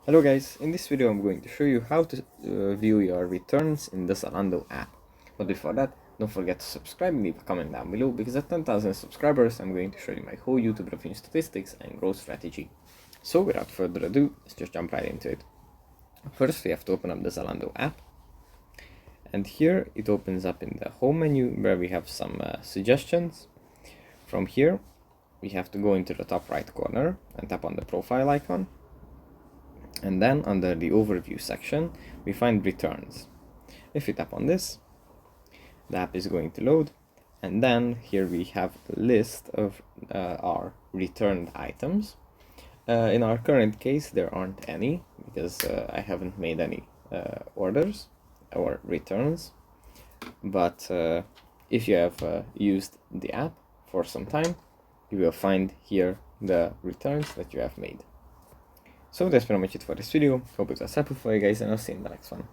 Hello guys, in this video I'm going to show you how to view your returns in the Zalando app. But before that, don't forget to subscribe and leave a comment down below, because at 10,000 subscribers I'm going to show you my whole YouTube revenue statistics and growth strategy. So without further ado, let's just jump right into it. First we have to open up the Zalando app, and here it opens up in the home menu where we have some suggestions. From here we have to go into the top right corner and tap on the profile icon. And then under the overview section, we find returns. If we tap on this, the app is going to load. And then here we have a list of our returned items. In our current case, there aren't any because I haven't made any orders or returns. But if you have used the app for some time, you will find here the returns that you have made. So that's pretty much it for this video. Hope it was helpful for you guys, and I'll see you in the next one.